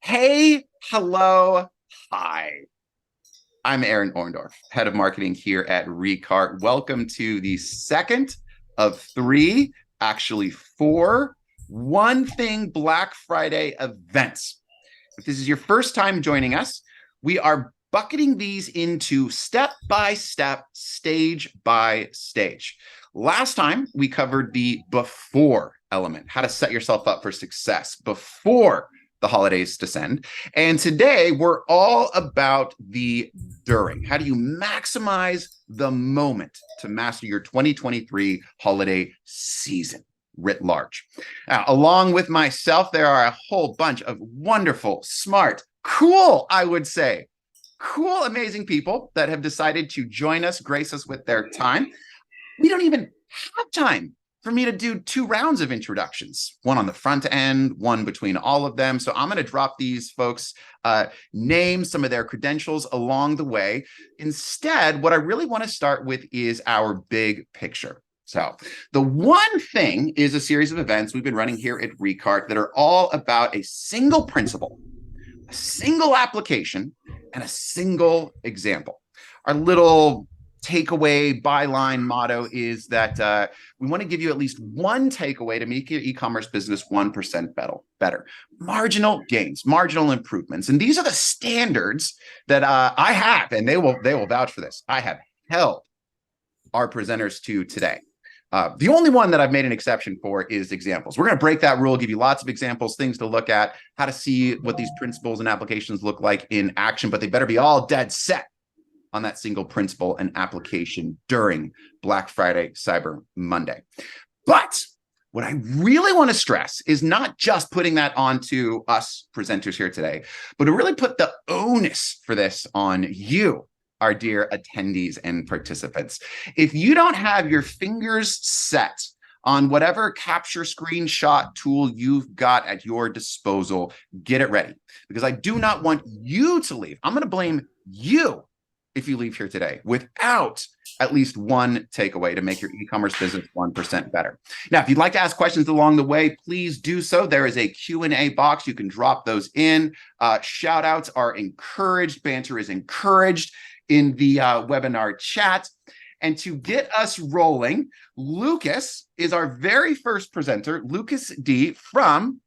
Hey, hello, hi. I'm Aaron Orndorff, head of marketing here at Recart. Welcome to the second of three, actually four, One Thing Black Friday events. If this is your first time joining us, we are bucketing these into step by step, stage by stage. Last time we covered the before element, how to set yourself up for success before the holidays descend. And today we're all about the during. How do you maximize the moment to master your 2023 holiday season writ large? Now, along with myself, there are a whole bunch of wonderful, smart, cool, I would say, cool, amazing people that have decided to join us, grace us with their time. We don't even have time for me to do two rounds of introductions, one on the front end, one between all of them. So I'm going to drop these folks' names, some of their credentials along the way. Instead, what I really want to start with is our big picture. So the One Thing is a series of events we've been running here at Recart that are all about a single principle, a single application, and a single example. Our little takeaway byline motto is that we want to give you at least one takeaway to make your e-commerce business 1% better. Marginal gains, marginal improvements. And these are the standards that I have, and they will vouch for this. I have held our presenters to today. The only one that I've made an exception for is examples. We're going to break that rule, give you lots of examples, things to look at, how to see what these principles and applications look like in action, but they better be all dead set on that single principle and application during Black Friday, Cyber Monday. But what I really want to stress is not just putting that onto us presenters here today, but to really put the onus for this on you, our dear attendees and participants. If you don't have your fingers set on whatever capture screenshot tool you've got at your disposal, get it ready, because I do not want you to leave. I'm going to blame you if you leave here today without at least one takeaway to make your e-commerce business 1% better. Now, if you'd like to ask questions along the way, please do so. There is a Q&A box. You can drop those in. Shout outs are encouraged. Banter is encouraged in the webinar chat. And to get us rolling, Lucas is our very first presenter, Lucas D. from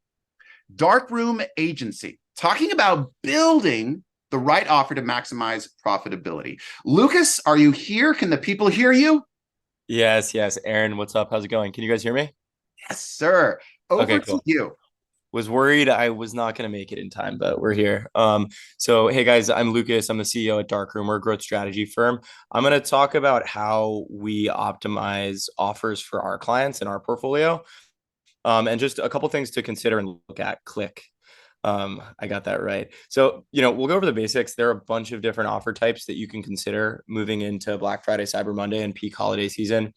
Darkroom Agency, talking about building the right offer to maximize profitability. Lucas, are you here? Can the people hear you? Yes. Aaron, what's up? How's it going? Can you guys hear me? Yes, sir. Over Okay, to cool. you. Was worried I was not going to make it in time, but we're here. So hey guys, I'm Lucas. I'm the CEO at Darkroom. We're a growth strategy firm. I'm going to talk about how we optimize offers for our clients in our portfolio. And just a couple things to consider and look at. Click. I got that right. So, we'll go over the basics. There are a bunch of different offer types that you can consider moving into Black Friday, Cyber Monday, and peak holiday season.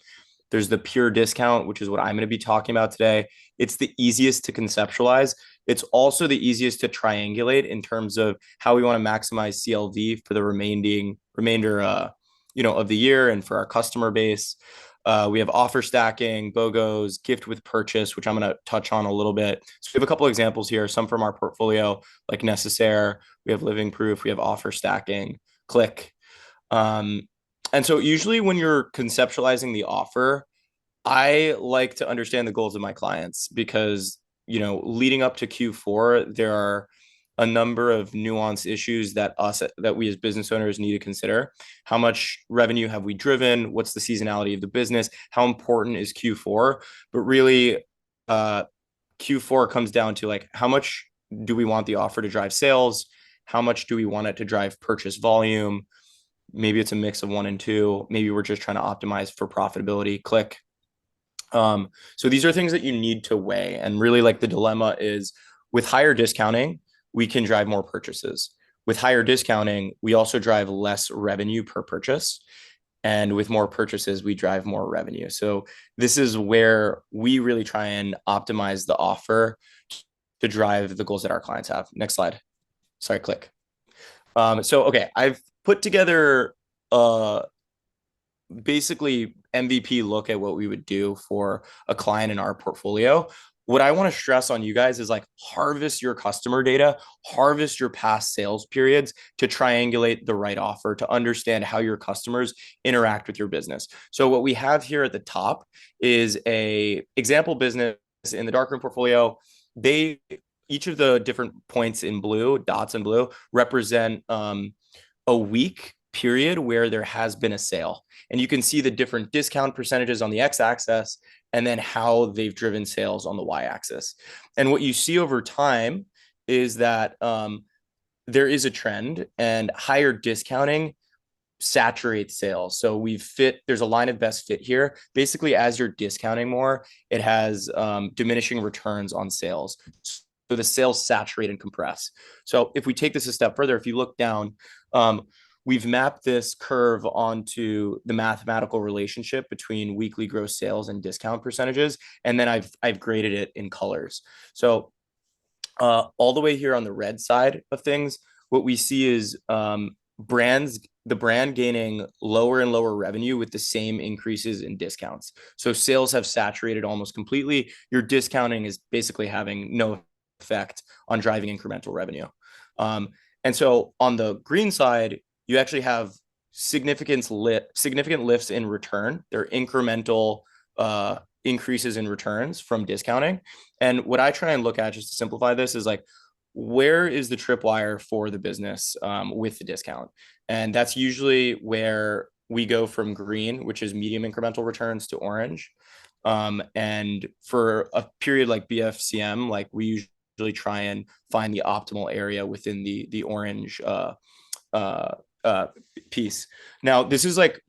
There's the pure discount, which is what I'm going to be talking about today. It's the easiest to conceptualize. It's also the easiest to triangulate in terms of how we want to maximize CLV for the remainder of the year and for our customer base. We have offer stacking, BOGOs, gift with purchase, which I'm going to touch on a little bit. So we have a couple examples here, some from our portfolio, like Necessaire. We have Living Proof. We have offer stacking, Click. And so usually when you're conceptualizing the offer, I like to understand the goals of my clients because, leading up to Q4, there are a number of nuanced issues that we as business owners need to consider. How much revenue have we driven? What's the seasonality of the business? How important is Q4? But really, Q4 comes down to like, how much do we want the offer to drive sales? How much do we want it to drive purchase volume? Maybe it's a mix of one and two. Maybe we're just trying to optimize for profitability. Click. So these are things that you need to weigh. And really, like, the dilemma is with higher discounting, we can drive more purchases. With higher discounting, we also drive less revenue per purchase. And with more purchases, we drive more revenue. So this is where we really try and optimize the offer to drive the goals that our clients have. Next slide. Sorry, click. Okay, I've put together basically MVP look at what we would do for a client in our portfolio. what I want to stress on you guys is like harvest your customer data, harvest your past sales periods to triangulate the right offer, to understand how your customers interact with your business. So what we have here at the top is a example business in the darkroom portfolio. They each of the different points in blue, dots in blue, represent a week period where there has been a sale. And you can see the different discount percentages on the x-axis and then how they've driven sales on the y-axis. And what you see over time is that there is a trend, and higher discounting saturates sales. So there's a line of best fit here. Basically, as you're discounting more, it has diminishing returns on sales. So the sales saturate and compress. So if we take this a step further, if you look down, we've mapped this curve onto the mathematical relationship between weekly gross sales and discount percentages. And then I've graded it in colors. So all the way here on the red side of things, what we see is the brand gaining lower and lower revenue with the same increases in discounts. So sales have saturated almost completely. Your discounting is basically having no effect on driving incremental revenue. And so on the green side, you actually have significant lifts in return. They're incremental increases in returns from discounting. And what I try and look at, just to simplify this, is like, where is the tripwire for the business with the discount? And that's usually where we go from green, which is medium incremental returns, to orange. And for a period like BFCM, like we usually try and find the optimal area within the orange piece. Now, this is like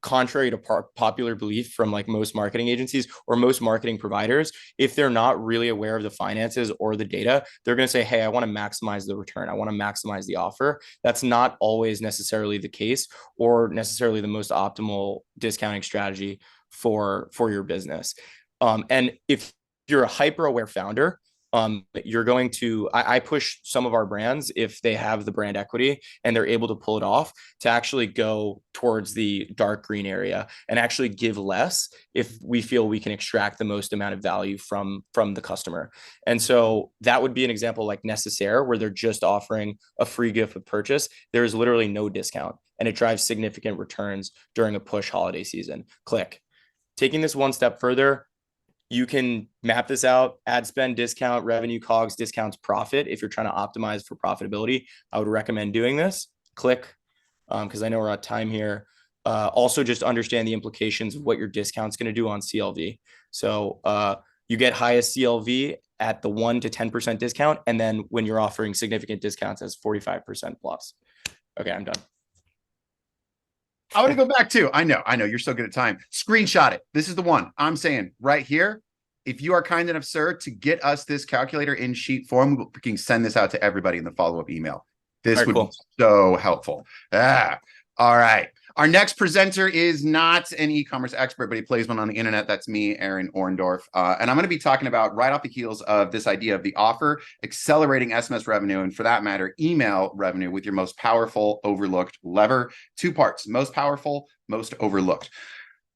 contrary to popular belief from like most marketing agencies or most marketing providers. If they're not really aware of the finances or the data, they're going to say, hey, I want to maximize the return, I want to maximize the offer. That's not always necessarily the case, or necessarily the most optimal discounting strategy for your business. And if you're a hyper aware founder, you're going to, I push some of our brands, if they have the brand equity and they're able to pull it off, to actually go towards the dark green area and actually give less if we feel we can extract the most amount of value from the customer. And so that would be an example like Necessaire, where they're just offering a free gift with purchase. There is literally no discount, and it drives significant returns during a push holiday season. Click. Taking this one step further, you can map this out: ad spend, discount, revenue, COGS, discounts, profit. If you're trying to optimize for profitability, I would recommend doing this. Click, because I know we're out of time here. Also, just understand the implications of what your discount's going to do on CLV. So you get highest CLV at the 1 to 10% discount, and then when you're offering significant discounts as 45% plus. Okay, I'm done. I want to go back too. I know, you're so good at time. Screenshot it. This is the one I'm saying right here. If you are kind enough, sir, to get us this calculator in sheet form, we can send this out to everybody in the follow-up email. This would be so helpful. All right. Our next presenter is not an e-commerce expert, but he plays one on the internet. That's me, Aaron Orndorff. And I'm going to be talking about, right off the heels of this idea of the offer, accelerating SMS revenue, and for that matter, email revenue, with your most powerful overlooked lever. Two parts: most powerful, most overlooked.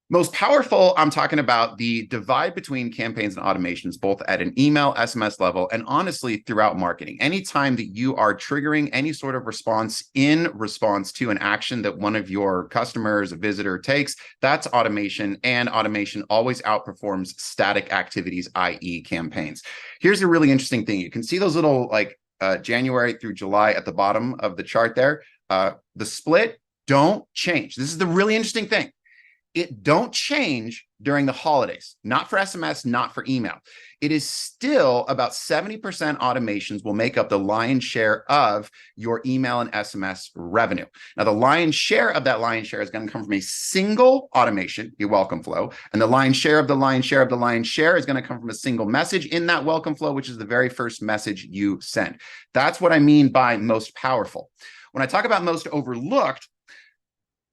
Most powerful, I'm talking about the divide between campaigns and automations, both at an email, SMS level, and honestly, throughout marketing. Anytime that you are triggering any sort of response in response to an action that one of your customers, a visitor, takes, that's automation, and automation always outperforms static activities, i.e. campaigns. Here's a really interesting thing. You can see those little like January through July at the bottom of the chart there. The split don't change. This is the really interesting thing. It don't change during the holidays, not for SMS, not for email. It is still about 70% automations will make up the lion's share of your email and SMS revenue. Now, the lion's share of that lion's share is going to come from a single automation, your welcome flow. And the lion's share of the lion's share of the lion's share is going to come from a single message in that welcome flow, which is the very first message you send. That's what I mean by most powerful. When I talk about most overlooked,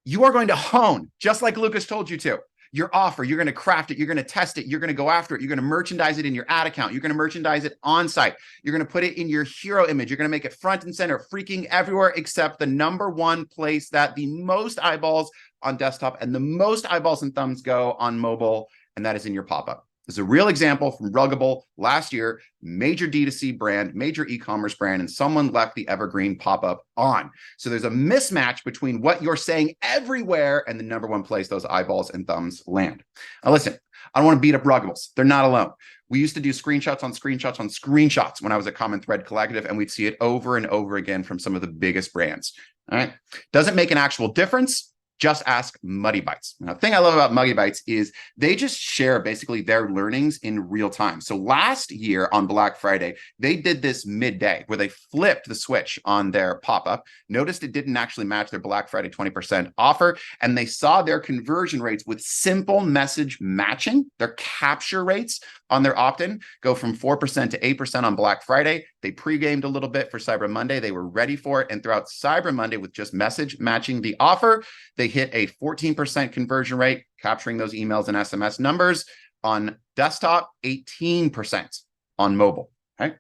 you are going to hone, just like Lucas told you to, your offer. You're going to craft it. You're going to test it. You're going to go after it. You're going to merchandise it in your ad account. You're going to merchandise it on site. You're going to put it in your hero image. You're going to make it front and center, freaking everywhere except the number one place that the most eyeballs on desktop and the most eyeballs and thumbs go on mobile, and that is in your pop-up. There's a real example from Ruggable last year, major D2C brand, major e-commerce brand, and someone left the evergreen pop-up on. So there's a mismatch between what you're saying everywhere and the number one place those eyeballs and thumbs land. Now listen, I don't want to beat up Ruggables. They're not alone. We used to do screenshots on screenshots on screenshots when I was at Common Thread Collective, and we'd see it over and over again from some of the biggest brands. All right. Doesn't make an actual difference. Just ask Muddy Bites. Now, the thing I love about Muddy Bites is they just share basically their learnings in real time. So last year on Black Friday, they did this midday where they flipped the switch on their pop-up, noticed it didn't actually match their Black Friday 20% offer, and they saw their conversion rates with simple message matching, their capture rates on their opt-in go from 4% to 8% on Black Friday. They pre-gamed a little bit for Cyber Monday. They were ready for it. And throughout Cyber Monday, with just message matching the offer, they hit a 14% conversion rate, capturing those emails and SMS numbers on desktop, 18% on mobile. Okay.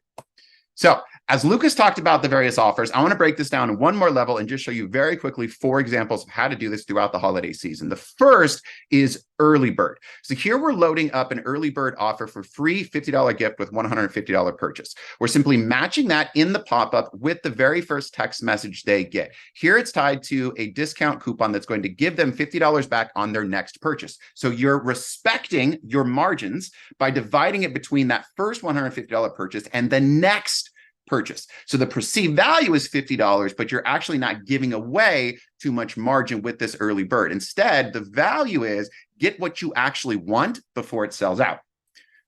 So as Lucas talked about the various offers, I want to break this down one more level and just show you very quickly 4 examples of how to do this throughout the holiday season. The first is early bird. So here we're loading up an early bird offer for free $50 gift with $150 purchase. We're simply matching that in the pop-up with the very first text message they get. Here it's tied to a discount coupon that's going to give them $50 back on their next purchase. So you're respecting your margins by dividing it between that first $150 purchase and the next purchase. So the perceived value is $50, but you're actually not giving away too much margin with this early bird. Instead, the value is get what you actually want before it sells out.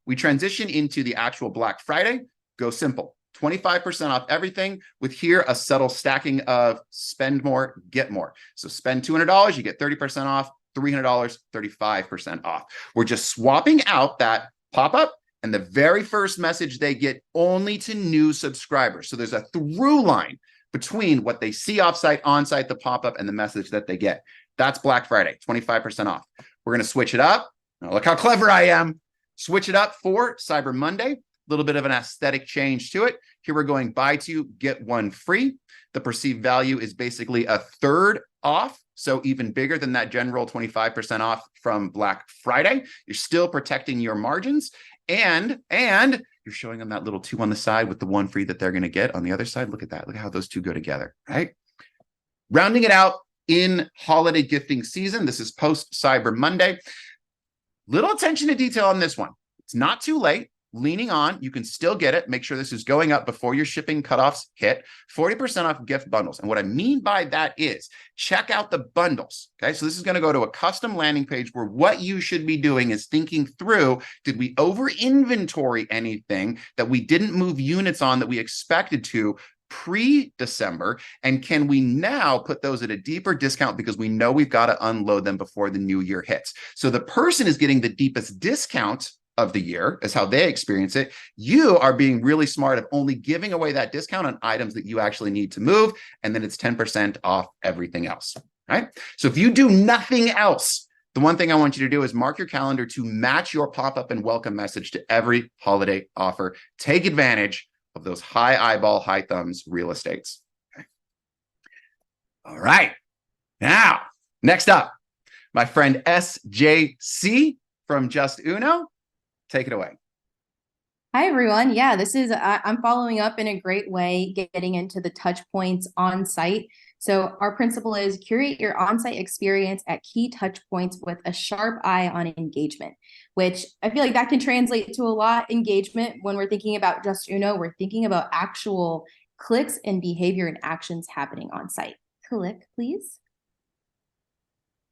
We transition into the actual Black Friday. Go simple. 25% off everything with here a subtle stacking of spend more, get more. So spend $200, you get 30% off, $300, 35% off. We're just swapping out that pop-up and the very first message they get only to new subscribers. So there's a through line between what they see offsite, onsite, the pop-up, and the message that they get. That's Black Friday, 25% off. We're going to switch it up. Now, look how clever I am. Switch it up for Cyber Monday. A little bit of an aesthetic change to it. Here we're going buy 2, get 1 free. The perceived value is basically a third off. So even bigger than that general 25% off from Black Friday. You're still protecting your margins. And you're showing them that little 2 on the side with the 1 free that they're going to get on the other side. Look at that. Look at how those 2 go together, right? Rounding it out in holiday gifting season. This is post Cyber Monday. Little attention to detail on this one. It's not too late. Leaning on, you can still get it. Make sure this is going up before your shipping cutoffs hit. 40% off gift bundles. And what I mean by that is check out the bundles. Okay, so this is going to go to a custom landing page where what you should be doing is thinking through, did we over inventory anything that we didn't move units on that we expected to pre-December, and can we now put those at a deeper discount because we know we've got to unload them before the new year hits. So the person is getting the deepest discount of the year is how they experience it. You are being really smart of only giving away that discount on items that you actually need to move, and then it's 10% off everything else, right? So if you do nothing else, the one thing I want you to do is mark your calendar to match your pop-up and welcome message to every holiday offer. Take advantage of those high eyeball, high thumbs real estates. Okay. All right. Now, next up, my friend SJC from Just Uno. Take it away. Hi, everyone. Yeah, this is, I'm following up in a great way, getting into the touch points on site. So our principle is curate your on-site experience at key touch points with a sharp eye on engagement, which I feel like that can translate to a lot. Engagement, when we're thinking about Just Uno, we're thinking about actual clicks and behavior and actions happening on site. Click, please.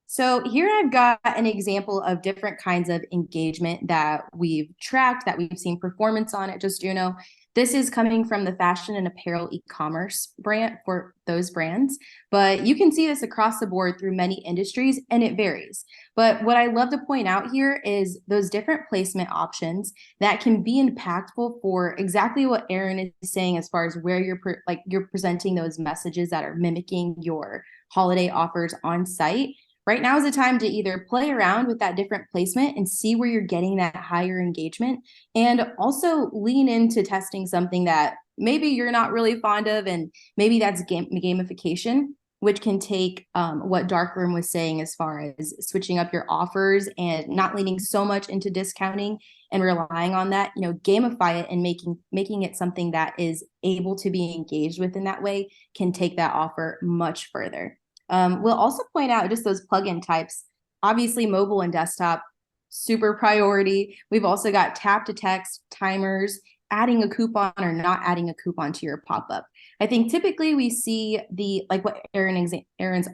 So here I've got an example of different kinds of engagement that we've tracked, that we've seen performance on at Just Uno. This is coming from the fashion and apparel e-commerce brand for those brands, but you can see this across the board through many industries, and it varies. But what I love to point out here is those different placement options that can be impactful for exactly what Aaron is saying as far as where you're presenting those messages that are mimicking your holiday offers on site. Right now is the time to either play around with that different placement and see where you're getting that higher engagement, and also lean into testing something that maybe you're not really fond of, and maybe that's gamification, which can take what Darkroom was saying as far as switching up your offers and not leaning so much into discounting, and relying on that, gamify it and making it something that is able to be engaged with in that way can take that offer much further. We'll also point out just those plugin types. Obviously, mobile and desktop, super priority. We've also got tap to text, timers, adding a coupon or not adding a coupon to your pop-up. I think typically we see like what Aaron's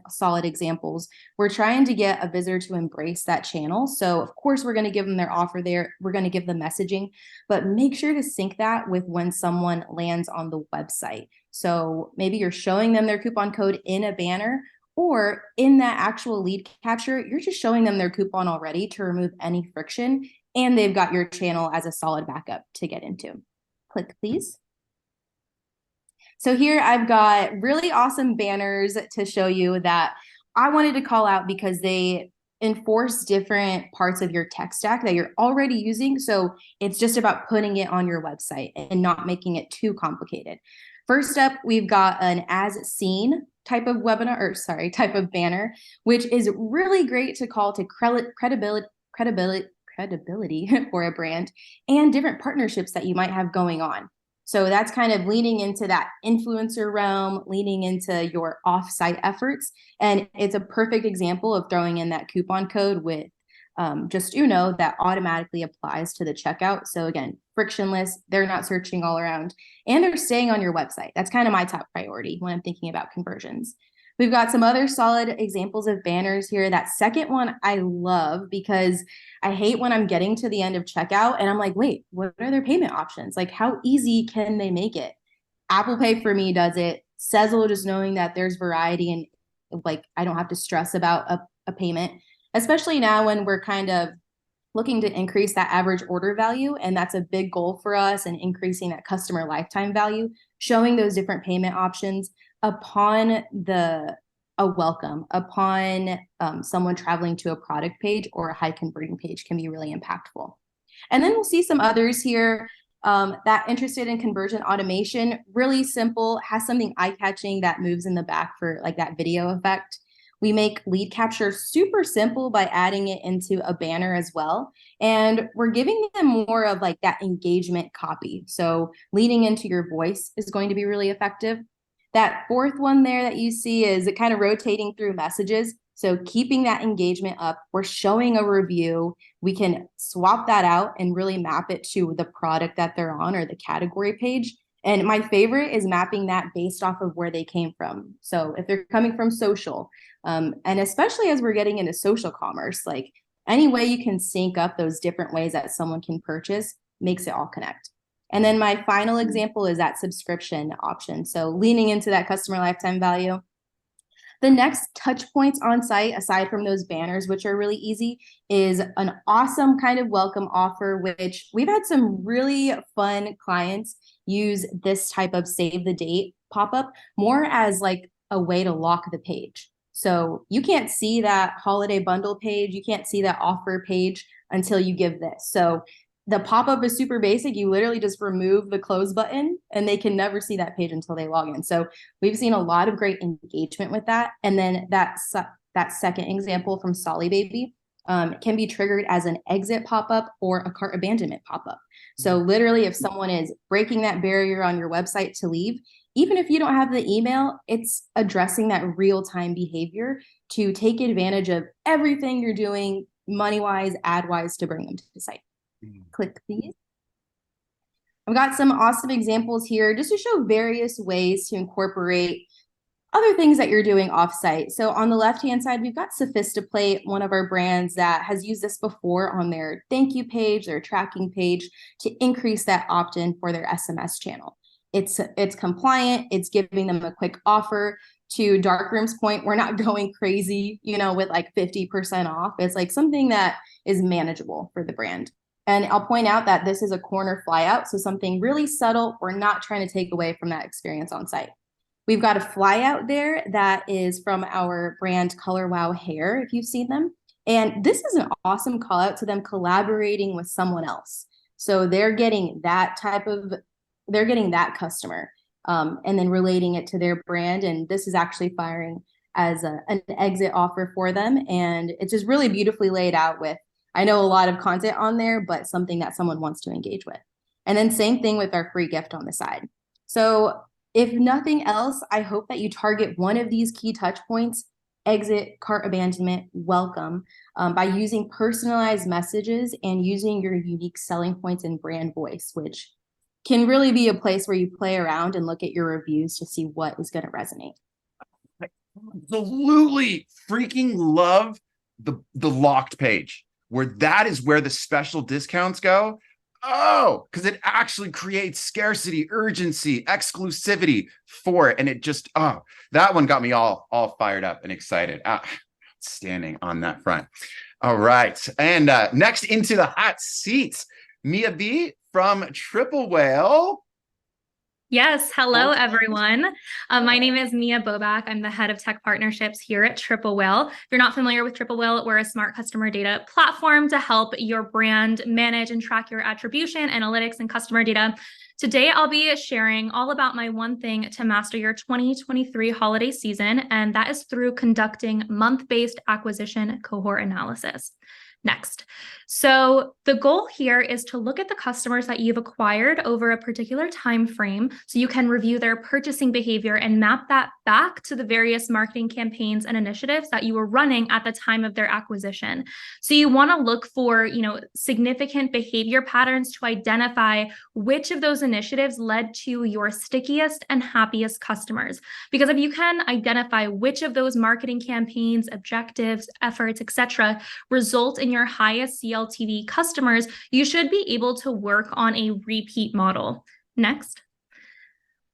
solid examples, we're trying to get a visitor to embrace that channel. So of course we're going to give them their offer there. We're going to give them messaging, but make sure to sync that with when someone lands on the website. So maybe you're showing them their coupon code in a banner, or in that actual lead capture, you're just showing them their coupon already to remove any friction, and they've got your channel as a solid backup to get into. Click, please. So here I've got really awesome banners to show you that I wanted to call out because they enforce different parts of your tech stack that you're already using. So it's just about putting it on your website and not making it too complicated. First up, we've got an as seen type of type of banner, which is really great to call to credibility for a brand and different partnerships that you might have going on. So that's kind of leaning into that influencer realm, leaning into your offsite efforts. And it's a perfect example of throwing in that coupon code with just Uno that automatically applies to the checkout. So again, frictionless, they're not searching all around, and they're staying on your website. That's kind of my top priority when I'm thinking about conversions. We've got some other solid examples of banners here. That second one I love because I hate when I'm getting to the end of checkout and I'm like, wait, what are their payment options? Like, how easy can they make it? Apple Pay for me does it. Sezzle, just knowing that there's variety and like I don't have to stress about a payment, especially now when we're kind of looking to increase that average order value. And that's a big goal for us, and increasing that customer lifetime value, showing those different payment options upon a welcome, upon someone traveling to a product page or a high converting page can be really impactful. And then we'll see some others here that interested in conversion automation, really simple, has something eye-catching that moves in the back for like that video effect. We make lead capture super simple by adding it into a banner as well. And we're giving them more of like that engagement copy. So leaning into your voice is going to be really effective. That fourth one there that you see is it kind of rotating through messages. So keeping that engagement up, we're showing a review. We can swap that out and really map it to the product that they're on or the category page. And my favorite is mapping that based off of where they came from. So if they're coming from social, and especially as we're getting into social commerce, like any way you can sync up those different ways that someone can purchase makes it all connect. And then my final example is that subscription option. So leaning into that customer lifetime value. The next touch points on site, aside from those banners, which are really easy, is an awesome kind of welcome offer, which we've had some really fun clients use this type of save the date pop-up more as like a way to lock the page. So you can't see that holiday bundle page, you can't see that offer page until you give this. So the pop-up is super basic. You literally just remove the close button and they can never see that page until they log in. So we've seen a lot of great engagement with that. And then that second example from Solly Baby can be triggered as an exit pop-up or a cart abandonment pop-up. So literally if someone is breaking that barrier on your website to leave, even if you don't have the email, it's addressing that real-time behavior to take advantage of everything you're doing money-wise, ad-wise to bring them to the site. Click, please. I've got some awesome examples here just to show various ways to incorporate other things that you're doing offsite. So on the left-hand side, we've got Sophistiplate, one of our brands that has used this before on their thank you page, their tracking page, to increase that opt-in for their SMS channel. It's compliant. It's giving them a quick offer. To Darkroom's point, we're not going crazy, with like 50% off. It's like something that is manageable for the brand. And I'll point out that this is a corner flyout, so something really subtle. We're not trying to take away from that experience on site. We've got a flyout there that is from our brand Color Wow Hair, if you've seen them. And this is an awesome call out to them collaborating with someone else. So they're getting that customer and then relating it to their brand. And this is actually firing as an exit offer for them. And it's just really beautifully laid out with I know a lot of content on there, but something that someone wants to engage with. And then same thing with our free gift on the side. So if nothing else, I hope that you target one of these key touch points, exit, cart abandonment, welcome, by using personalized messages and using your unique selling points and brand voice, which can really be a place where you play around and look at your reviews to see what is going to resonate. I absolutely freaking love the locked page, where that is where the special discounts go. Oh, because it actually creates scarcity, urgency, exclusivity for it. And it just, oh, that one got me all fired up and excited. Outstanding on that front. All right. And next into the hot seats, Mia B from Triple Whale. Yes. Hello, everyone. My name is Mia Bobak. I'm the head of tech partnerships here at Triple Whale. If you're not familiar with Triple Whale, we're a smart customer data platform to help your brand manage and track your attribution, analytics, and customer data. Today, I'll be sharing all about my one thing to master your 2023 holiday season, and that is through conducting month-based acquisition cohort analysis. Next. So the goal here is to look at the customers that you've acquired over a particular time frame so you can review their purchasing behavior and map that back to the various marketing campaigns and initiatives that you were running at the time of their acquisition. So you want to look for, significant behavior patterns to identify which of those initiatives led to your stickiest and happiest customers. Because if you can identify which of those marketing campaigns, objectives, efforts, etc., result in your highest CLTV customers, you should be able to work on a repeat model. Next.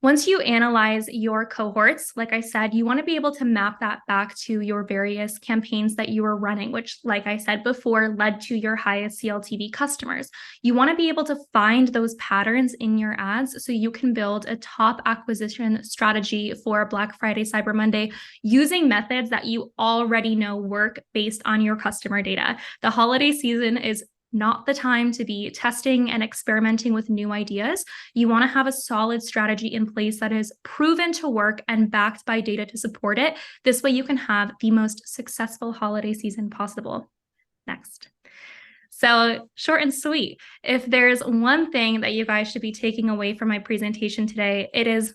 Once you analyze your cohorts, like I said, you want to be able to map that back to your various campaigns that you were running, which, like I said before, led to your highest CLTV customers. You want to be able to find those patterns in your ads so you can build a top acquisition strategy for Black Friday, Cyber Monday, using methods that you already know work based on your customer data. The holiday season is not the time to be testing and experimenting with new ideas. You want to have a solid strategy in place that is proven to work and backed by data to support it. This way you can have the most successful holiday season possible. Next. So short and sweet. If there's one thing that you guys should be taking away from my presentation today, it is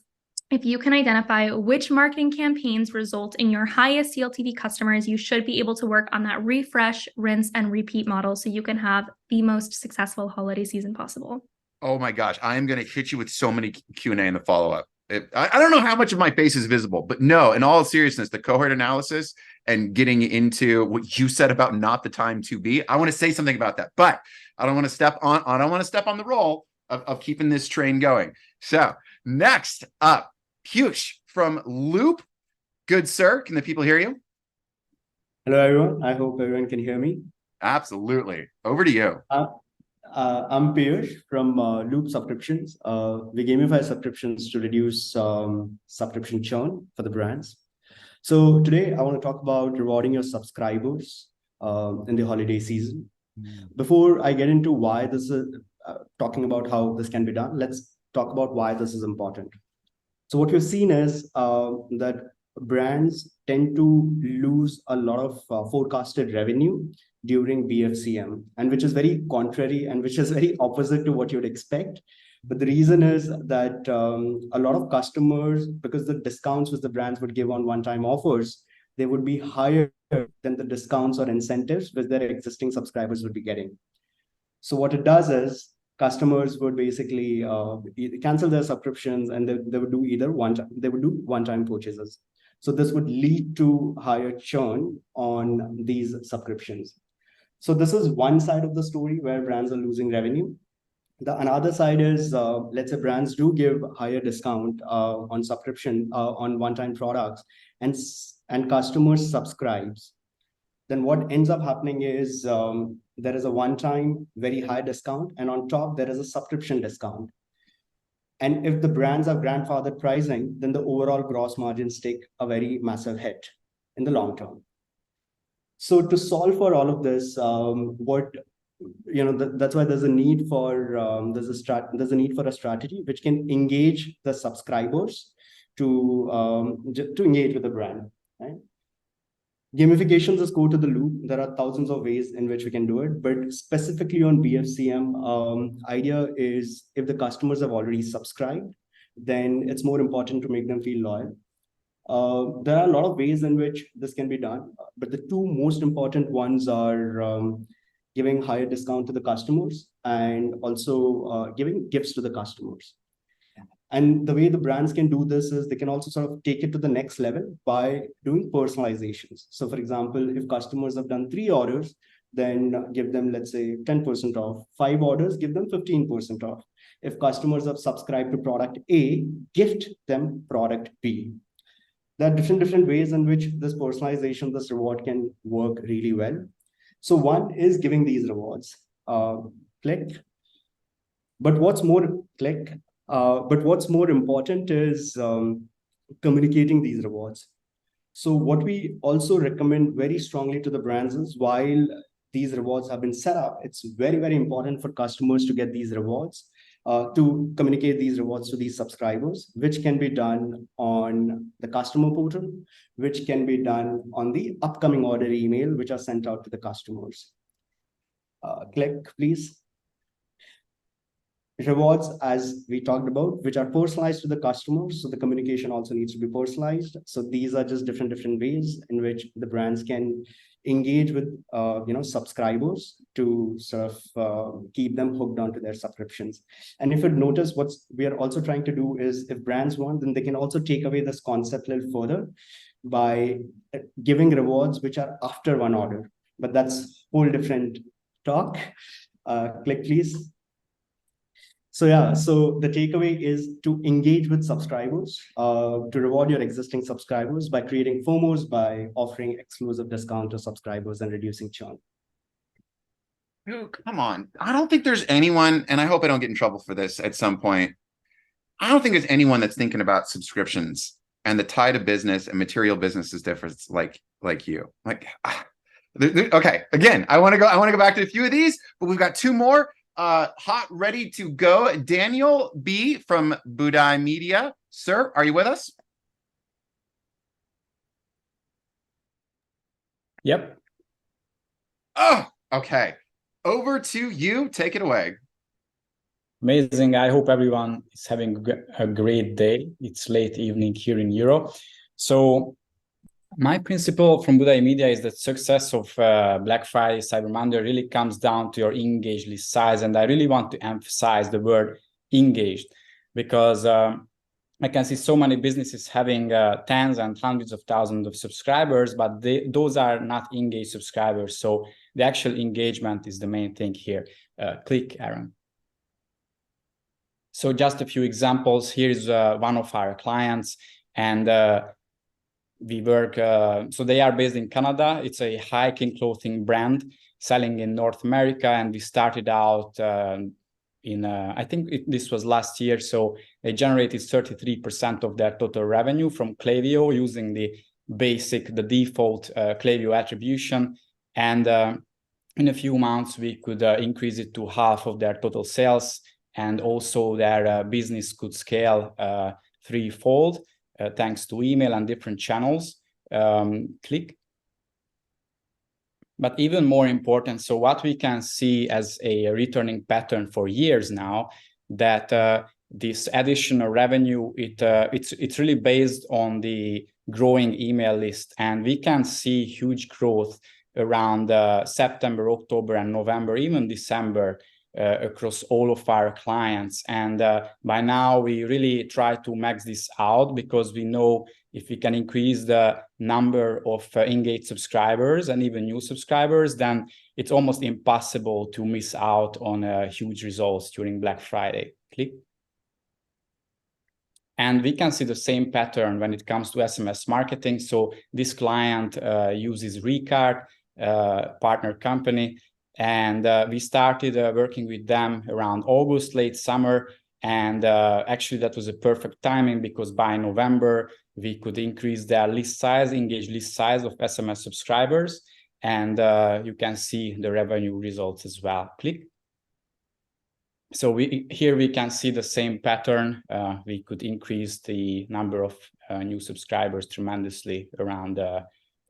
if you can identify which marketing campaigns result in your highest CLTV customers, you should be able to work on that refresh, rinse, and repeat model so you can have the most successful holiday season possible. Oh my gosh, I am going to hit you with so many Q&A in the follow-up. I don't know how much of my face is visible, but no, in all seriousness, the cohort analysis and getting into what you said about not the time to be, I want to say something about that, but I don't want to step on the roll of keeping this train going. So next up, Piyush from Loop. Good sir, can the people hear you? Hello, everyone. I hope everyone can hear me. Absolutely. Over to you. I'm Piyush from Loop Subscriptions. We gamify subscriptions to reduce subscription churn for the brands. So today I want to talk about rewarding your subscribers in the holiday season. Before I get into why this is talking about how this can be done, let's talk about why this is important. So what we've seen is that brands tend to lose a lot of forecasted revenue during BFCM, and which is very contrary and which is very opposite to what you'd expect. But the reason is that a lot of customers, because the discounts which the brands would give on one-time offers, they would be higher than the discounts or incentives which their existing subscribers would be getting. So what it does is customers would basically cancel their subscriptions, and they would do one-time purchases. So this would lead to higher churn on these subscriptions. So this is one side of the story where brands are losing revenue. The another side is, let's say brands do give higher discount on subscription on one-time products, and customers subscribes. Then what ends up happening is there is a one-time very high discount, and on top there is a subscription discount. And if the brands have grandfathered pricing, then the overall gross margins take a very massive hit in the long term. So to solve for all of this, that's why there's a need for there's a need for a strategy which can engage the subscribers to engage with the brand, right? Gamifications is core to the loop. There are thousands of ways in which we can do it, but specifically on BFCM, idea is if the customers have already subscribed, then it's more important to make them feel loyal. There are a lot of ways in which this can be done, but the two most important ones are giving higher discount to the customers and also giving gifts to the customers. And the way the brands can do this is they can also sort of take it to the next level by doing personalizations. So for example, if customers have done 3 orders, then give them, let's say, 10% off. 5 orders, give them 15% off. If customers have subscribed to product A, gift them product B. There are different ways in which this personalization, this reward can work really well. So one is giving these rewards. Click. But what's more, click. But what's more important is communicating these rewards. So what we also recommend very strongly to the brands is while these rewards have been set up, it's very, very important for customers to get these rewards, to communicate these rewards to these subscribers, which can be done on the customer portal, which can be done on the upcoming order email, which are sent out to the customers. Click, please. Rewards, as we talked about, which are personalized to the customers. So the communication also needs to be personalized. So these are just different ways in which the brands can engage with subscribers to sort of keep them hooked onto their subscriptions. And if you notice, what we are also trying to do is if brands want, then they can also take away this concept a little further by giving rewards which are after one order. But that's whole different talk. Click, please. So yeah, so the takeaway is to engage with subscribers, to reward your existing subscribers by creating FOMOs, by offering exclusive discount to subscribers and reducing churn. Dude, come on. I don't think there's anyone, and I hope I don't get in trouble for this at some point. I don't think there's anyone that's thinking about subscriptions and the tie to business and material business is different like you. Okay, again, I want to go back to a few of these, but we've got 2 more. Hot, ready to go. Daniel B from Budai Media. Sir, are you with us? Yep. Oh, okay. Over to you. Take it away. Amazing. I hope everyone is having a great day. It's late evening here in Europe. So my principle from Budai Media is that success of Black Friday, Cyber Monday really comes down to your engaged list size. And I really want to emphasize the word engaged because I can see so many businesses having tens and hundreds of thousands of subscribers, but those are not engaged subscribers. So the actual engagement is the main thing here. Click, Aaron. So just a few examples. Here's one of our clients, and we work, so they are based in Canada. It's a hiking clothing brand selling in North America. And we started out I think this was last year. So they generated 33% of their total revenue from Klaviyo using the default Klaviyo attribution. And in a few months, we could increase it to half of their total sales. And also their business could scale threefold. Thanks to email and different channels. Click. But even more important, so what we can see as a returning pattern for years now, that this additional revenue, it's really based on the growing email list. And we can see huge growth around September, October, and November, even December, across all of our clients. And by now we really try to max this out because we know if we can increase the number of engaged subscribers and even new subscribers, then it's almost impossible to miss out on huge results during Black Friday. Click. And we can see the same pattern when it comes to SMS marketing. So this client uses Recart, partner company. And we started working with them around August, late summer. And actually, that was a perfect timing because by November, we could increase their list size, engaged list size of SMS subscribers. And you can see the revenue results as well. Click. So here we can see the same pattern. We could increase the number of new subscribers tremendously around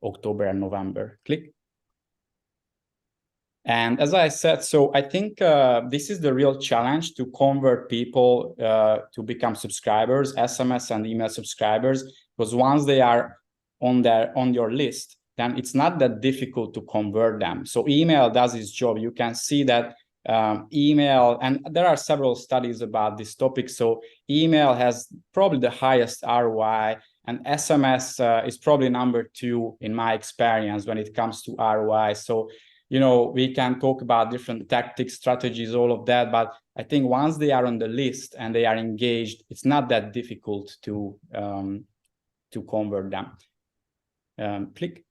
October and November. Click. And as I said, so I think this is the real challenge, to convert people to become subscribers, SMS and email subscribers, because once they are on your list, then it's not that difficult to convert them. So email does its job. You can see that email, and there are several studies about this topic. So email has probably the highest ROI, and SMS is probably number 2 in my experience when it comes to ROI. So, you know, we can talk about different tactics, strategies, all of that, but I think once they are on the list and they are engaged, it's not that difficult to convert them. Click.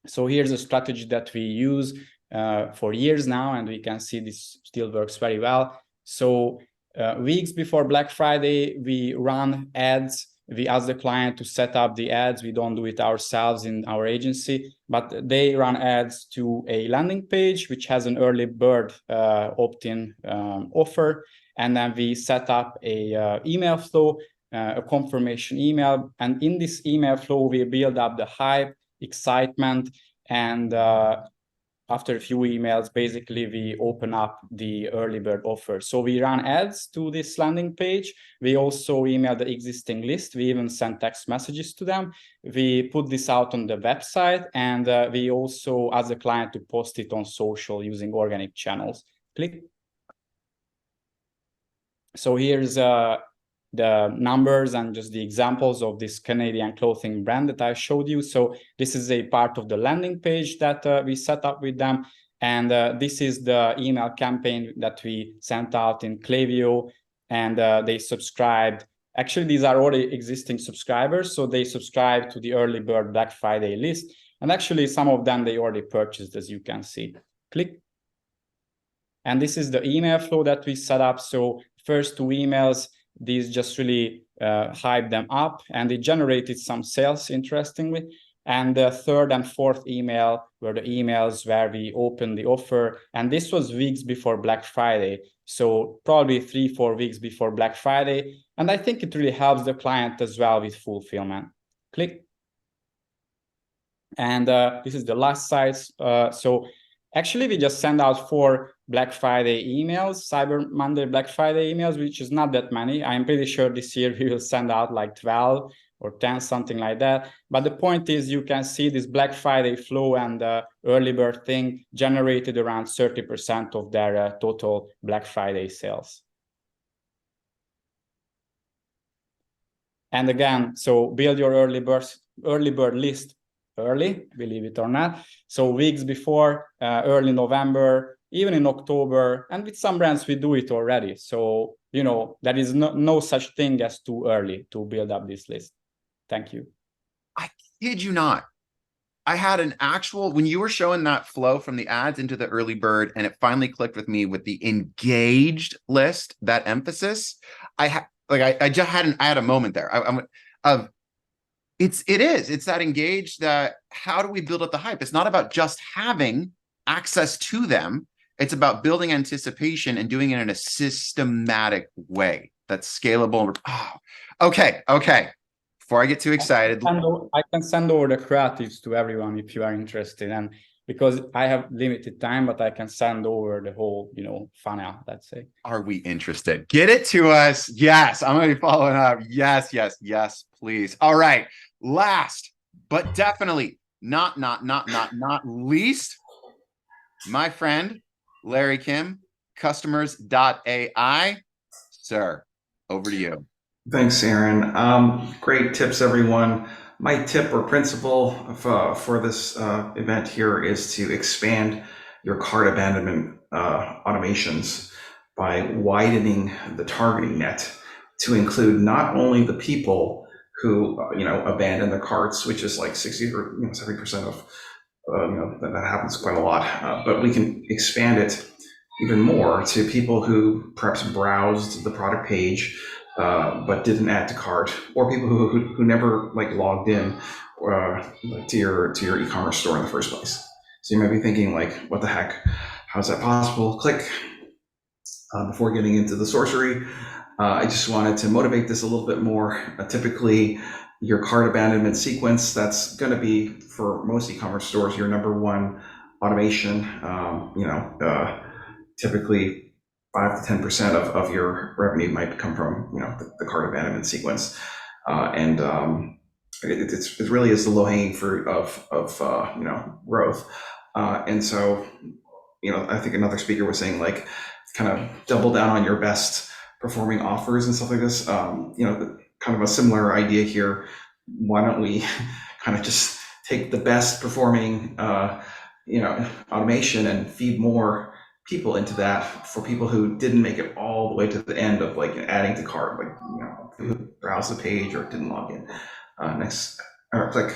So here's a strategy that we use for years now, and we can see this still works very well. So weeks before Black Friday, we run ads. We ask the client to set up the ads. We don't do it ourselves in our agency, but they run ads to a landing page, which has an early bird opt-in offer. And then we set up a email flow, a confirmation email. And in this email flow, we build up the hype, excitement, and after a few emails, basically, we open up the early bird offer. So we run ads to this landing page. We also email the existing list. We even send text messages to them. We put this out on the website, and we also ask the client to post it on social using organic channels. Click. So here's the numbers and just the examples of this Canadian clothing brand that I showed you. So this is a part of the landing page that we set up with them. And this is the email campaign that we sent out in Klaviyo, and they subscribed. Actually, these are already existing subscribers. So they subscribed to the early bird Black Friday list. And actually, some of them, they already purchased, as you can see. Click. And this is the email flow that we set up. So first 2 emails, these just really hyped them up, and they generated some sales, interestingly. And the 3rd and 4th email were the emails where we opened the offer. And this was weeks before Black Friday. So probably 3-4 weeks before Black Friday. And I think it really helps the client as well with fulfillment. Click. And this is the last site. So actually, we just send out 4 Black Friday emails, Cyber Monday Black Friday emails, which is not that many. I'm pretty sure this year we will send out like 12 or 10, something like that. But the point is, you can see this Black Friday flow and the early bird thing generated around 30% of their total Black Friday sales. And again, so build your early bird list early, believe it or not. So weeks before, early November, even in October, and with some brands, we do it already. So, you know, there is no such thing as too early to build up this list. Thank you. I kid you not. I had an actual, when you were showing that flow from the ads into the early bird, and it finally clicked with me with the engaged list, that emphasis, I had a moment there. It's that engaged, that how do we build up the hype? It's not about just having access to them. It's about building anticipation and doing it in a systematic way that's scalable. Oh, okay. Before I get too excited, I can send over the creatives to everyone if you are interested. And because I have limited time, but I can send over the whole, you know, funnel, let's say. Are we interested? Get it to us. Yes, I'm going to be following up. Yes, please. All right. Last, but definitely not least, my friend, Larry Kim, customers.ai. Sir, over to you. Thanks, Aaron. Great tips, everyone. My tip or principle for this event here is to expand your cart abandonment automations by widening the targeting net to include not only the people who abandon their carts, which is like 60 or 70% of that happens quite a lot, but we can expand it even more to people who perhaps browsed the product page but didn't add to cart, or people who never logged in to your e-commerce store in the first place. So you might be thinking what the heck? How's that possible? Click. Before getting into the sorcery, I just wanted to motivate this a little bit more. Typically, your cart abandonment sequence, that's going to be, for most e-commerce stores, your number one automation. Typically 5 to 10% of your revenue might come from the cart abandonment sequence, it really is the low-hanging fruit of growth. And so I think another speaker was saying, like, kind of double down on your best performing offers and stuff like this. Kind of a similar idea here. Why don't we kind of just take the best performing automation and feed more people into that for people who didn't make it all the way to the end of like adding to cart, like who browse the page or didn't log in. Next, or click.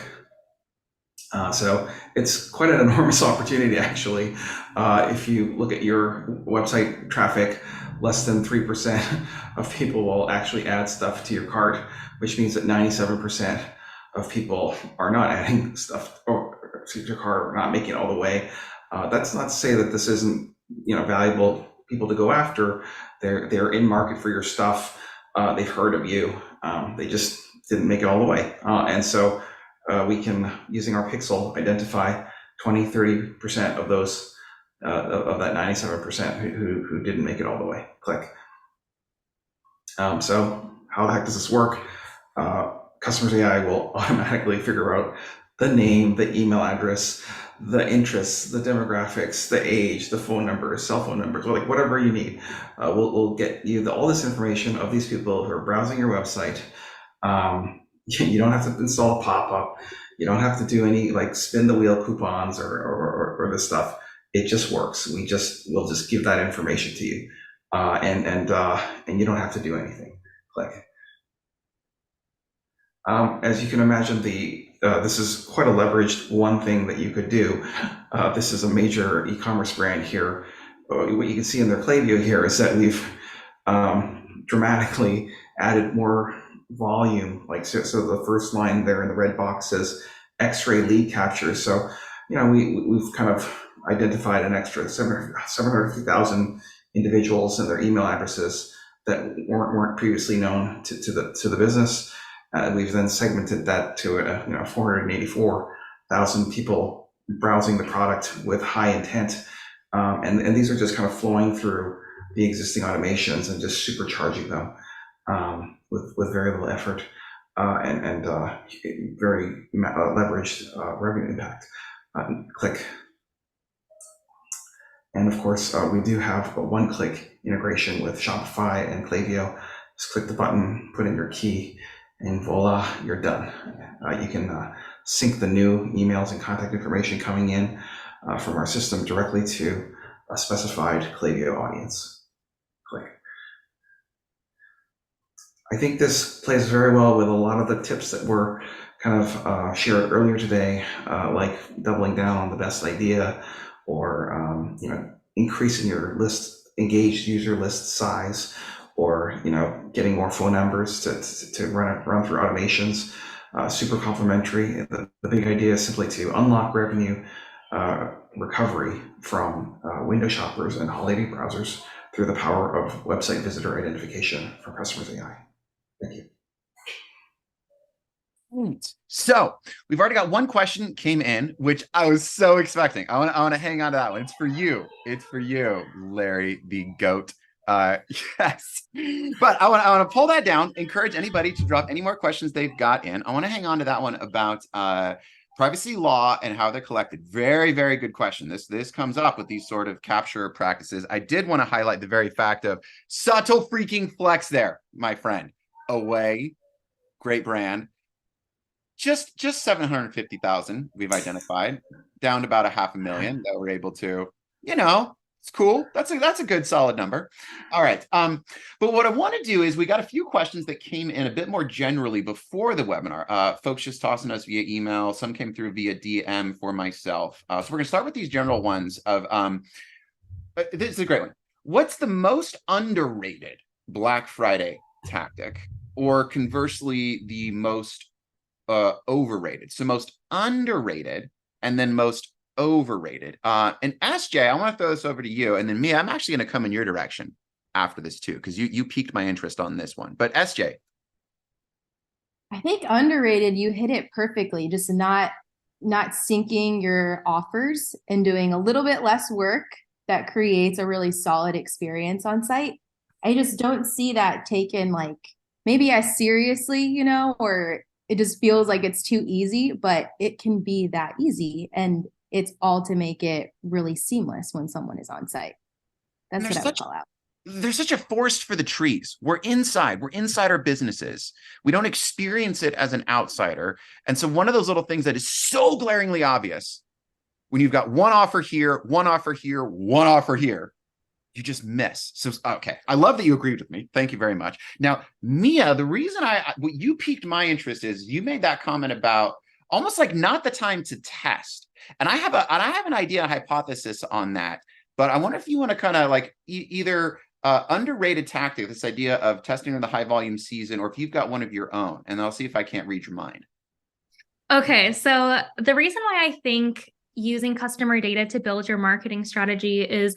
So it's quite an enormous opportunity, actually. If you look at your website traffic, less than 3% of people will actually add stuff to your cart, which means that 97% of people are not adding stuff to your cart, or not making it all the way. That's not to say that this isn't valuable people to go after. They're in market for your stuff. They've heard of you. They just didn't make it all the way. And so we can, using our pixel, identify 20-30% of those of that 97% who didn't make it all the way. Click. So how the heck does this work? Customers AI will automatically figure out the name, the email address, the interests, the demographics, the age, the phone numbers, cell phone numbers, like whatever you need. We'll get you all this information of these people who are browsing your website. You don't have to install a pop-up. You don't have to do any like spin the wheel coupons or this stuff. It just works. We'll just give that information to you, and you don't have to do anything. Click. As you can imagine, this is quite a leveraged one thing that you could do. This is a major e-commerce brand here. What you can see in their Klaviyo here is that we've dramatically added more volume. Like so the first line there in the red box says X-ray lead capture. So we've kind of identified an extra 750,000 individuals and their email addresses that weren't previously known to the business. We've then segmented that to 484,000 people browsing the product with high intent, and these are just kind of flowing through the existing automations and just supercharging them with very little effort and very leveraged revenue impact. Click. And of course, we do have a one-click integration with Shopify and Klaviyo. Just click the button, put in your key, and voila, you're done. You can sync the new emails and contact information coming in from our system directly to a specified Klaviyo audience. Click. I think this plays very well with a lot of the tips that were kind of shared earlier today, like doubling down on the best idea, or increasing your engaged user list size, or getting more phone numbers to run through automations. Super complementary. The big idea is simply to unlock revenue recovery from window shoppers and holiday browsers through the power of website visitor identification from Personalize AI. Thank you. So we've already got one question came in, which I was so expecting. I want to hang on to that one. It's for you. It's for you, Larry the Goat. Yes, but I want to pull that down. Encourage anybody to drop any more questions they've got in. I want to hang on to that one about privacy law and how they're collected. Very, very good question. This comes up with these sort of capture practices. I did want to highlight the very fact of subtle freaking flex there, my friend. Away, great brand. Just 750,000 we've identified, down to about 500,000 that we're able to, it's cool. That's a good solid number. All right. But what I want to do is we got a few questions that came in a bit more generally before the webinar. Folks just tossing us via email. Some came through via DM for myself. So we're going to start with these general ones of, this is a great one. What's the most underrated Black Friday tactic, or conversely, the most overrated? So most underrated and then most overrated. And SJ, I want to throw this over to you, and then Mia, I'm actually going to come in your direction. after this too, because you piqued my interest on this one. But SJ. I think underrated, you hit it perfectly. Just not syncing your offers and doing a little bit less work that creates a really solid experience on site. I just don't see that taken like maybe as seriously, you know, or it just feels like it's too easy, but it can be that easy. And it's all to make it really seamless when someone is on site. That's what I would call out. There's such a forest for the trees. We're inside our businesses. We don't experience it as an outsider. And so one of those little things that is so glaringly obvious when you've got one offer here, one offer here, one offer here, you just miss. So, okay. I love that you agreed with me. Thank you very much. Now, Mia, the reason what you piqued my interest is you made that comment about almost like not the time to test. And I have an idea, a hypothesis on that, but I wonder if you want to kind of like either underrated tactic, this idea of testing in the high volume season, or if you've got one of your own, and I'll see if I can't read your mind. Okay, so the reason why I think using customer data to build your marketing strategy is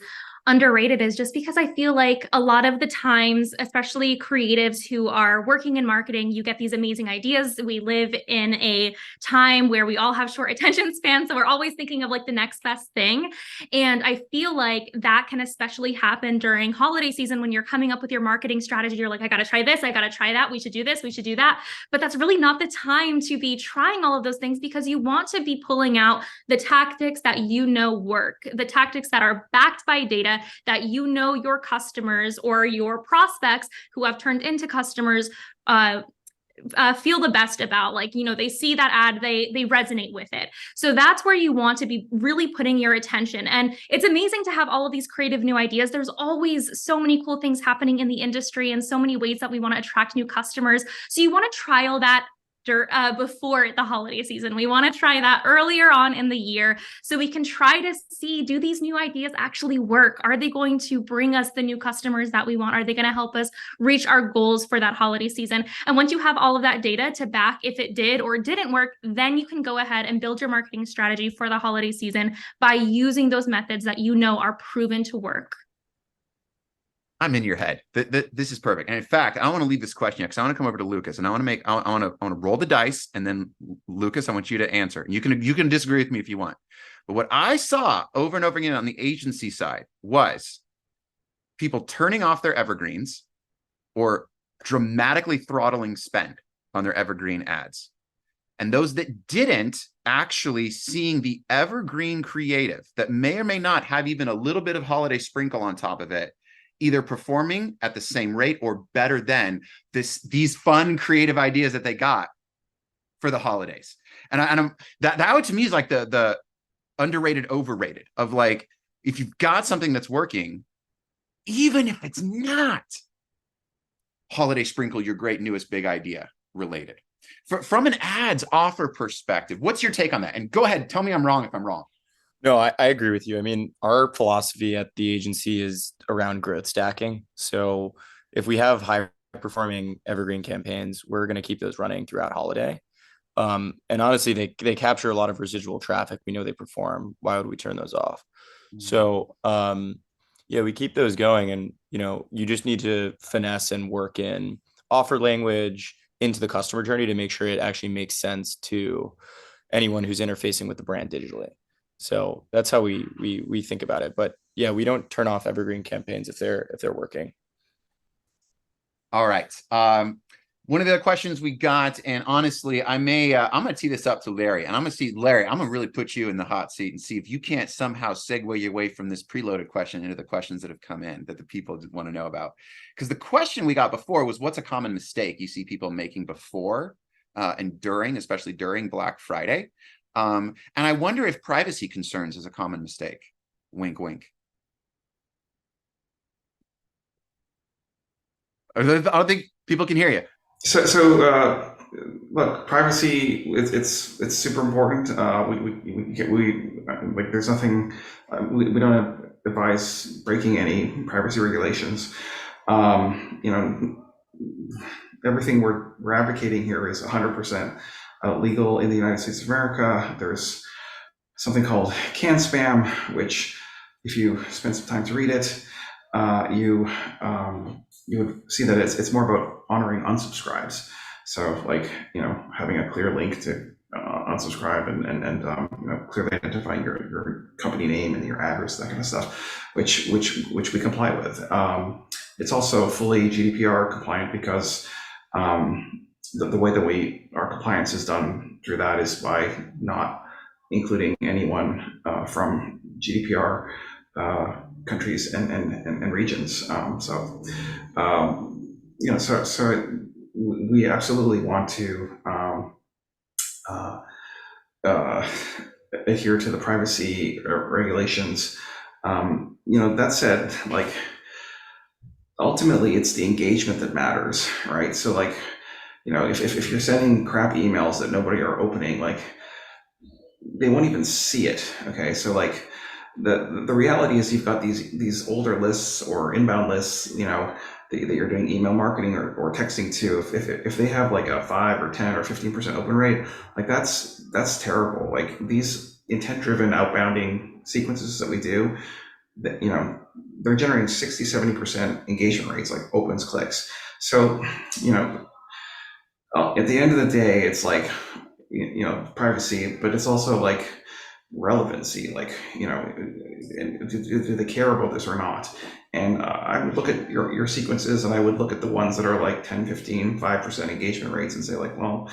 underrated is just because I feel like a lot of the times, especially creatives who are working in marketing, you get these amazing ideas. We live in a time where we all have short attention spans, so we're always thinking of like the next best thing. And I feel like that can especially happen during holiday season when you're coming up with your marketing strategy. You're like, I got to try this, I got to try that, we should do this, we should do that. But that's really not the time to be trying all of those things, because you want to be pulling out the tactics that you know work, the tactics that are backed by data, that you know your customers or your prospects who have turned into customers feel the best about. Like, you know, they see that ad, they resonate with it. So that's where you want to be really putting your attention. And it's amazing to have all of these creative new ideas. There's always so many cool things happening in the industry and so many ways that we want to attract new customers. So you want to trial that before the holiday season. We want to try that earlier on in the year so we can try to see, do these new ideas actually work? Are they going to bring us the new customers that we want? Are they going to help us reach our goals for that holiday season? And once you have all of that data to back if it did or didn't work, then you can go ahead and build your marketing strategy for the holiday season by using those methods that you know are proven to work. I'm in your head. This is perfect. And in fact, I don't want to leave this question yet because I want to come over to Lucas and I want to roll the dice, and then Lucas, I want you to answer. And you can disagree with me if you want. But what I saw over and over again on the agency side was people turning off their evergreens or dramatically throttling spend on their evergreen ads. And those that didn't, actually seeing the evergreen creative that may or may not have even a little bit of holiday sprinkle on top of it, either performing at the same rate or better than these fun creative ideas that they got for the holidays. And that to me is like the underrated, overrated of like, if you've got something that's working, even if it's not holiday sprinkle, your great newest big idea related. From an ads offer perspective, what's your take on that? And go ahead, tell me I'm wrong if I'm wrong. No, I agree with you. I mean, our philosophy at the agency is around growth stacking. So if we have high performing evergreen campaigns, we're going to keep those running throughout holiday. And honestly, they capture a lot of residual traffic. We know they perform. Why would we turn those off? Mm-hmm. So yeah, we keep those going. And, you know, you just need to finesse and work in offer language into the customer journey to make sure it actually makes sense to anyone who's interfacing with the brand digitally. So that's how we think about it. But yeah, we don't turn off evergreen campaigns if they're working. All right. One of the questions we got, and honestly, I'm going to tee this up to Larry, and I'm going to see, Larry, I'm going to really put you in the hot seat and see if you can't somehow segue your way from this preloaded question into the questions that have come in that the people want to know about. Because the question we got before was, what's a common mistake you see people making before and during, especially during Black Friday? And I wonder if privacy concerns is a common mistake. Wink, wink. I don't think people can hear you. So look, privacy, it's super important. We like, there's nothing, we don't advise breaking any privacy regulations. You know, everything we're advocating here is 100% legal in the United States of America. There's something called CAN spam, which if you spend some time to read it, you would see that it's more about honoring unsubscribes. So like, having a clear link to unsubscribe and clearly identifying your company name and your address, that kind of stuff, which we comply with. It's also fully GDPR compliant because the way that our compliance is done through that is by not including anyone from GDPR countries and regions. So we absolutely want to adhere to the privacy regulations. That said, like, ultimately it's the engagement that matters, right? So like, if you're sending crappy emails that nobody are opening, like, they won't even see it. Okay, so like the reality is you've got these older lists or inbound lists, that you're doing email marketing or texting to. If they have like a 5 or 10 or 15% open rate, like that's terrible. Like these intent-driven outbounding sequences that we do, that they're generating 60-70% engagement rates, like opens, clicks. So at the end of the day, it's like privacy, but it's also like relevancy, like do they care about this or not? And I would look at your sequences, and I would look at the ones that are like 10, 15, 5% engagement rates and say like, well,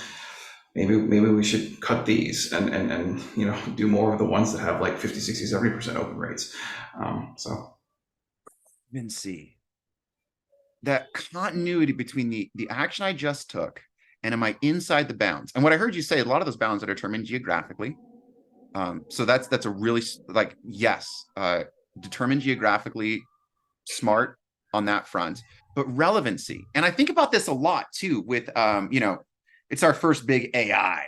maybe we should cut these and do more of the ones that have like 50, 60, 70% open rates. So Then see that continuity between the action I just took and am I inside the bounds? And what I heard you say, a lot of those bounds are determined geographically. So that's a really, like, yes, determined geographically, smart on that front, but relevancy. And I think about this a lot too with, it's our first big AI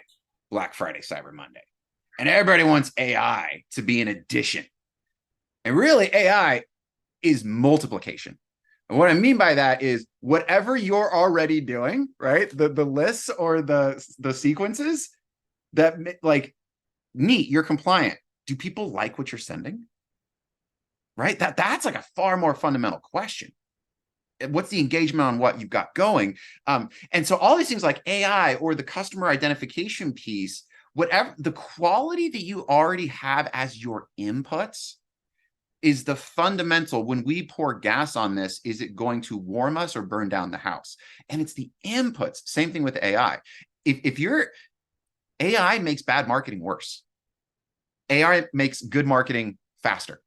Black Friday, Cyber Monday, and everybody wants AI to be an addition. And really AI is multiplication. And what I mean by that is whatever you're already doing, right? The lists or the sequences that, like, neat, you're compliant. Do people like what you're sending? Right? That's like a far more fundamental question. What's the engagement on what you've got going? And so all these things like AI or the customer identification piece, whatever the quality that you already have as your inputs is the fundamental. When we pour gas on this, is it going to warm us or burn down the house? And it's the inputs. Same thing with AI. If you're AI makes bad marketing worse. AI makes good marketing faster,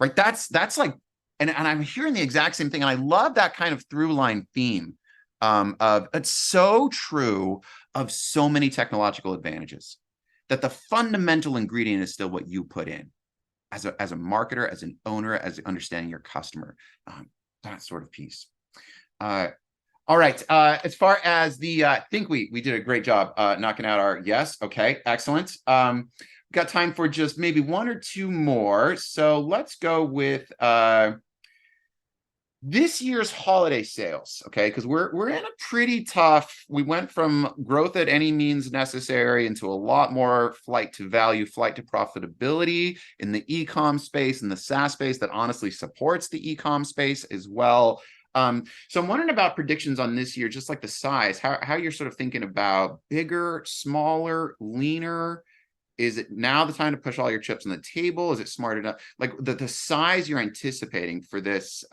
right? That's like, and I'm hearing the exact same thing. And I love that kind of through line theme of it's so true of so many technological advantages, that the fundamental ingredient is still what you put in as a marketer, as an owner, as understanding your customer, that sort of piece. All right. As far as the, I think we did a great job knocking out our yes. Okay, excellent. Got time for just maybe one or two more. So let's go with this year's holiday sales. Okay, because we're in a pretty tough. We went from growth at any means necessary into a lot more flight to value, flight to profitability in the e-com space and the SaaS space that honestly supports the e-com space as well. So I'm wondering about predictions on this year, just like the size, how you're sort of thinking about bigger, smaller, leaner. Is it now the time to push all your chips on the table? Is it smart enough? Like the size you're anticipating for this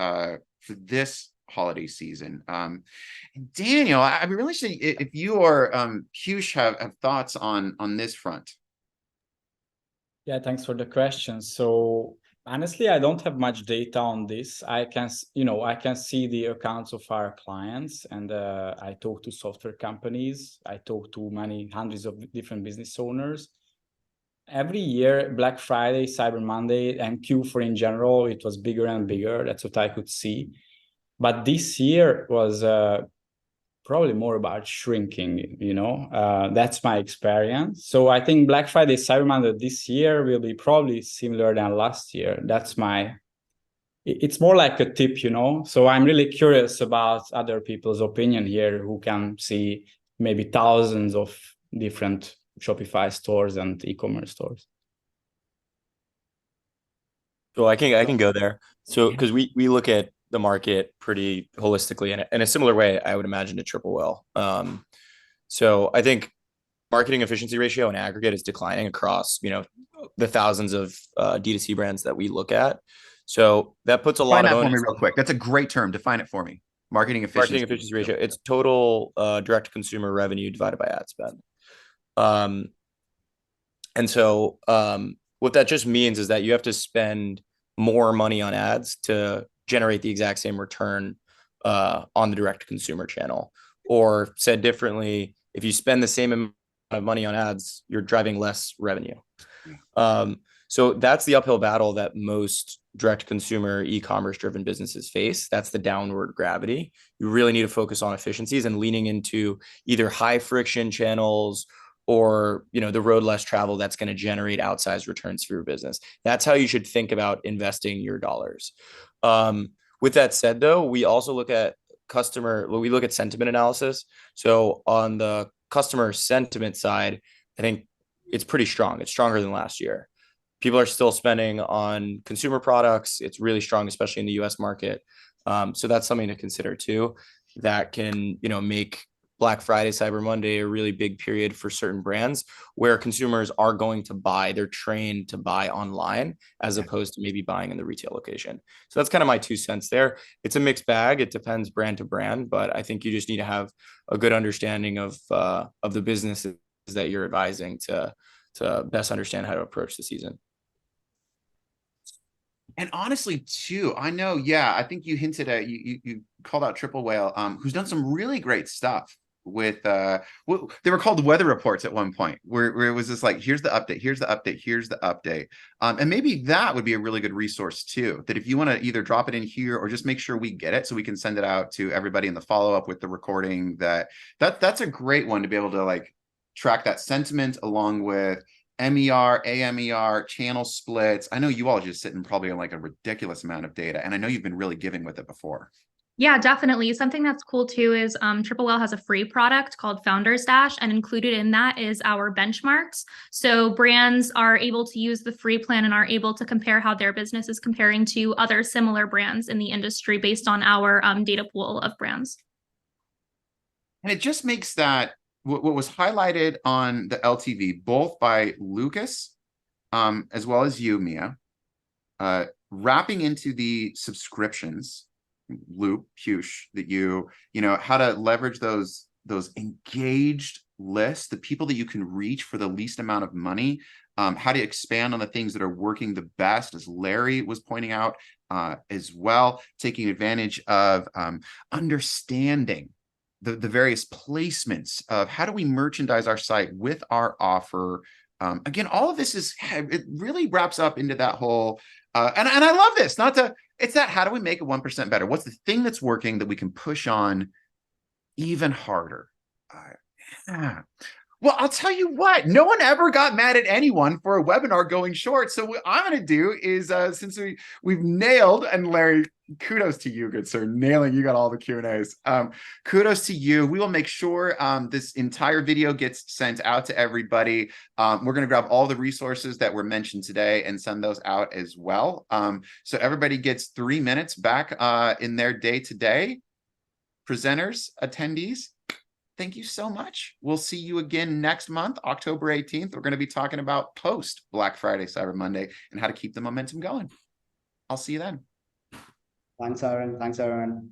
holiday season. And Daniel, I'd be really interested if you or Piyush have thoughts on this front. Yeah, thanks for the question. So honestly, I don't have much data on this. I can see the accounts of our clients, and I talk to software companies. I talk to many hundreds of different business owners. Every year, Black Friday, Cyber Monday, and Q4 in general, it was bigger and bigger. That's what I could see. But this year was probably more about shrinking, that's my experience. So I think Black Friday, Cyber Monday this year will be probably similar than last year. It's more like a tip, So I'm really curious about other people's opinion here who can see maybe thousands of different Shopify stores and e-commerce stores. Well, I can go there. So, because we look at the market pretty holistically in a similar way, I would imagine to Triple Whale. So I think marketing efficiency ratio in aggregate is declining across, the thousands of D2C brands that we look at. So that puts a lot Define of that for me onus real on quick. That's a great term. Define it for me. Marketing efficiency ratio. It's total direct consumer revenue divided by ad spend. And so what that just means is that you have to spend more money on ads to generate the exact same return on the direct consumer channel. Or said differently, if you spend the same amount of money on ads, you're driving less revenue. So that's the uphill battle that most direct consumer e-commerce driven businesses face. That's the downward gravity. You really need to focus on efficiencies and leaning into either high friction channels or the road less travel that's going to generate outsized returns for your business. That's how you should think about investing your dollars. With that said, though, we also look at sentiment analysis. So on the customer sentiment side, I think it's pretty strong. It's stronger than last year. People are still spending on consumer products. It's really strong, especially in the US market. So that's something to consider too. That can, make Black Friday, Cyber Monday a really big period for certain brands where consumers are going to buy. They're trained to buy online as opposed to maybe buying in the retail location. So that's kind of my 2 cents there. It's a mixed bag. It depends brand to brand, but I think you just need to have a good understanding of the businesses that you're advising to best understand how to approach the season. And honestly, too, I know, I think you hinted at you called out Triple Whale, who's done some really great stuff with they were called weather reports at one point, where it was just like, here's the update, here's the update, here's the update. And maybe that would be a really good resource too, that if you want to either drop it in here or just make sure we get it so we can send it out to everybody in the follow-up with the recording, that's a great one to be able to like track that sentiment along with MER, AMER, channel splits. I know you all just sitting probably on like a ridiculous amount of data, and I know you've been really giving with it before. Yeah, definitely. Something that's cool too is Triple Whale has a free product called Founders Dash, and included in that is our benchmarks. So brands are able to use the free plan and are able to compare how their business is comparing to other similar brands in the industry based on our data pool of brands. And it just makes that what was highlighted on the LTV, both by Lucas, as well as you, Mia, wrapping into the subscriptions loop, Push, that how to leverage those engaged lists, the people that you can reach for the least amount of money, how to expand on the things that are working the best, as Larry was pointing out, as well, taking advantage of understanding the various placements of how do we merchandise our site with our offer. Again, all of this it really wraps up into that whole, and I love this, it's that, how do we make it 1% better? What's the thing that's working that we can push on even harder? Well, I'll tell you what, no one ever got mad at anyone for a webinar going short. So what I'm going to do is, since we've nailed, and Larry, kudos to you, good sir, nailing, you got all the Q&As. Kudos to you. We will make sure this entire video gets sent out to everybody. We're going to grab all the resources that were mentioned today and send those out as well. So everybody gets 3 minutes back in their day today. Presenters, attendees, thank you so much. We'll see you again next month, October 18th. We're going to be talking about post Black Friday, Cyber Monday, and how to keep the momentum going. I'll see you then. Thanks, Aaron. Thanks, Aaron.